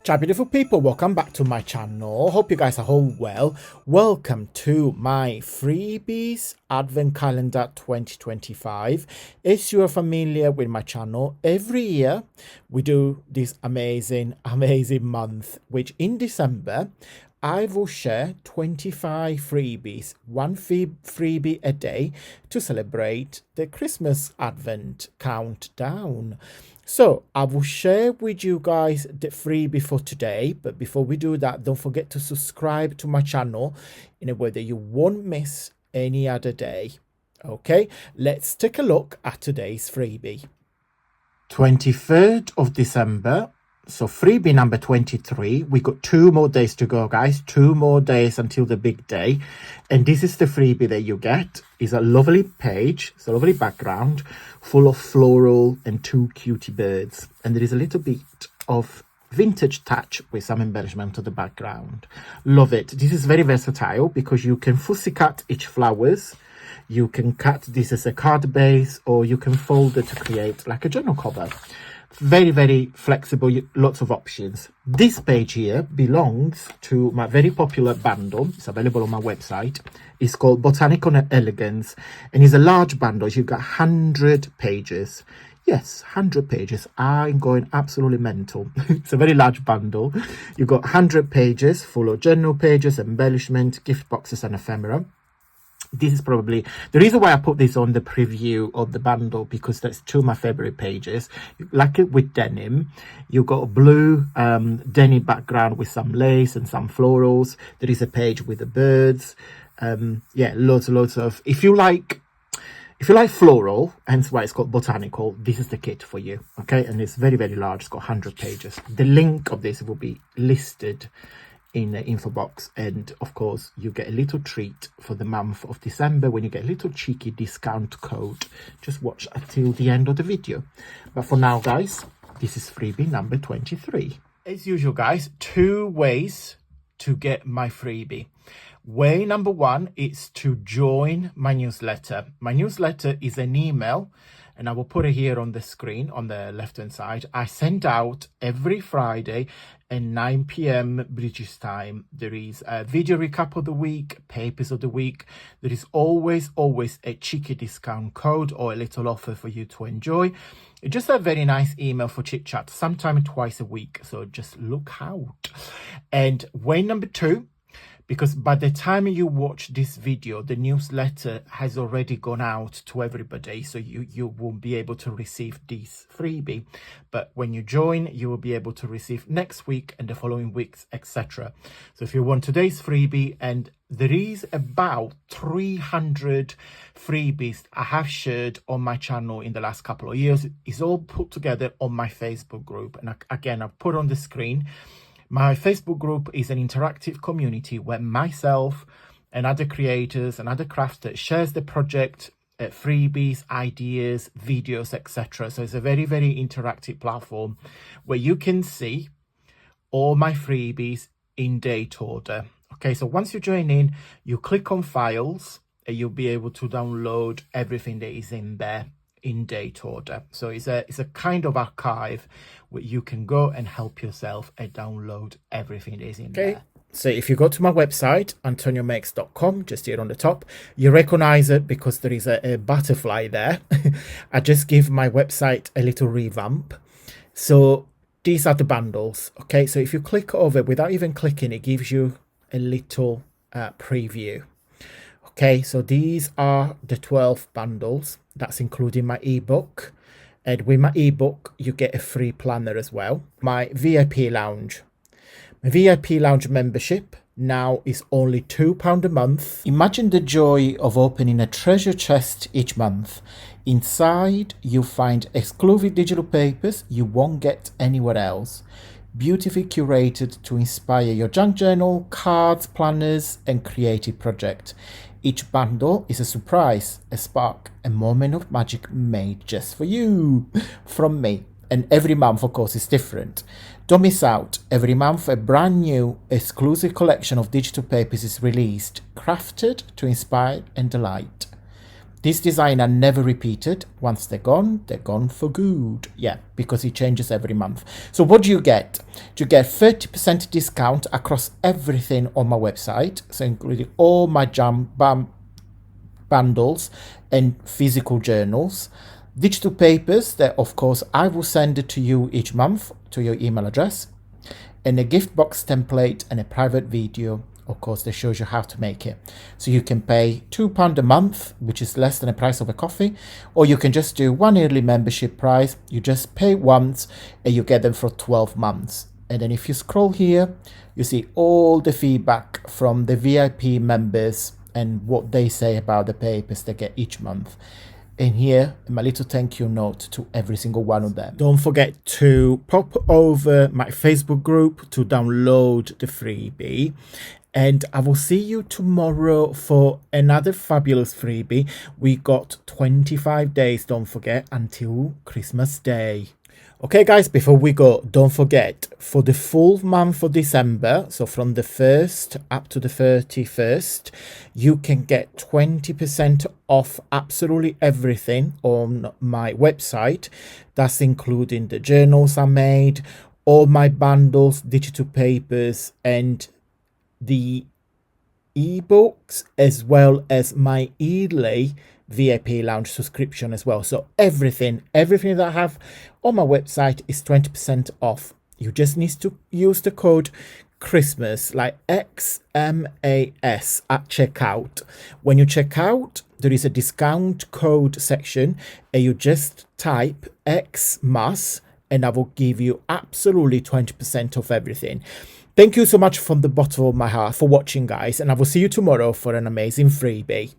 Ciao beautiful people, welcome back to my channel. Hope you guys are all well. Welcome to my freebies advent calendar 2025. If you are familiar with my channel, every year we do this amazing month, which in December I will share 25 freebies, one freebie a day to celebrate the Christmas Advent countdown. So I will share with you guys the freebie for today. But before we do that, don't forget to subscribe to my channel in a way that you won't miss any other day. Okay, let's take a look at today's freebie. 23rd of December. So freebie number 23. We got 2 more days to go, guys. 2 more days until the big day. And this is the freebie that you get. It's a lovely page. It's a lovely background full of floral and 2 cutie birds. And there is a little bit of vintage touch with some embellishment to the background. Love it. This is very versatile because you can fussy cut each flowers. You can cut this as a card base, or you can fold it to create like a journal cover. Very, very flexible, lots of options. This page here belongs to my very popular bundle. It's available on my website. It's called Botanical Elegance, and it's a large bundle. You've got 100 pages. Yes, 100 pages. I'm going absolutely mental. It's a very large bundle. You've got 100 pages full of journal pages, embellishment, gift boxes, and ephemera. This is probably the reason why I put this on the preview of the bundle, because that's 2 of my favorite pages. Like it with denim, you've got a blue denim background with some lace and some florals. There is a page with the birds. Yeah, loads of, if you like floral, hence why it's called botanical, this is the kit for you. Okay, and it's very, very large. It's got 100 pages. The link of this will be listed in the info box, and of course you get a little treat for the month of December when you get a little cheeky discount code. Just watch until the end of the video. But for now, guys, this is freebie number 23. As usual, guys, 2 ways to get my freebie. Way number 1 is to join my newsletter. My newsletter is an email, and I will put it here on the screen on the left hand side. I send out every Friday at 9 p.m. British time. There is a video recap of the week, papers of the week. There is always a cheeky discount code or a little offer for you to enjoy. It's just a very nice email for chit chat, sometime twice a week. So just look out. And way number 2, because by the time you watch this video, the newsletter has already gone out to everybody, so you won't be able to receive this freebie. But when you join, you will be able to receive next week and the following weeks, etc. So if you want today's freebie, and there is about 300 freebies I have shared on my channel in the last couple of years. It's all put together on my Facebook group, and again, I've put on the screen. My Facebook group is an interactive community where myself and other creators and other crafters shares the project, freebies, ideas, videos, etc. So it's a very, very interactive platform where you can see all my freebies in date order. Okay, so once you join in, you click on files and you'll be able to download everything that is in there in date order. So it's a kind of archive where you can go and help yourself and download everything that is in there. So if you go to my website, AntonioMakes.com, just here on the top, you recognize it because there is a butterfly there. I just give my website a little revamp. So these are the bundles. Okay, so if you click over without even clicking, it gives you a little preview. Okay, so these are the 12 bundles. That's including my ebook. And with my ebook, you get a free planner as well. My VIP lounge. My VIP lounge membership now is only £2 a month. Imagine the joy of opening a treasure chest each month. Inside, you'll find exclusive digital papers you won't get anywhere else. Beautifully curated to inspire your junk journal, cards, planners, and creative project. Each bundle is a surprise, a spark, a moment of magic made just for you from me. And every month, of course, is different. Don't miss out. Every month, a brand new exclusive collection of digital papers is released, crafted to inspire and delight. This design are never repeated. Once they're gone for good. Yeah, because it changes every month. So what do you get? You get 30% discount across everything on my website, so including all my bundles and physical journals. Digital papers that, of course, I will send it to you each month to your email address, and a gift box template and a private video, of course, that shows you how to make it. So you can pay £2 a month, which is less than the price of a coffee, or you can just do one yearly membership price. You just pay once and you get them for 12 months. And then if you scroll here, you see all the feedback from the VIP members and what they say about the papers they get each month. And here, my little thank you note to every single one of them. Don't forget to pop over my Facebook group to download the freebie. And I will see you tomorrow for another fabulous freebie. We got 25 days, don't forget, until Christmas Day. Okay guys, before we go, don't forget, for the full month of December, so from the 1st up to the 31st, you can get 20% off absolutely everything on my website. That's including the journals I made, all my bundles, digital papers, and the ebooks, as well as my Ely VIP lounge subscription as well. So everything that I have on my website is 20% off. You just need to use the code Christmas, like XMAS, at checkout. When you check out, there is a discount code section, and you just type XMAS, and I will give you absolutely 20% off everything. Thank you so much from the bottom of my heart for watching, guys, and I will see you tomorrow for an amazing freebie.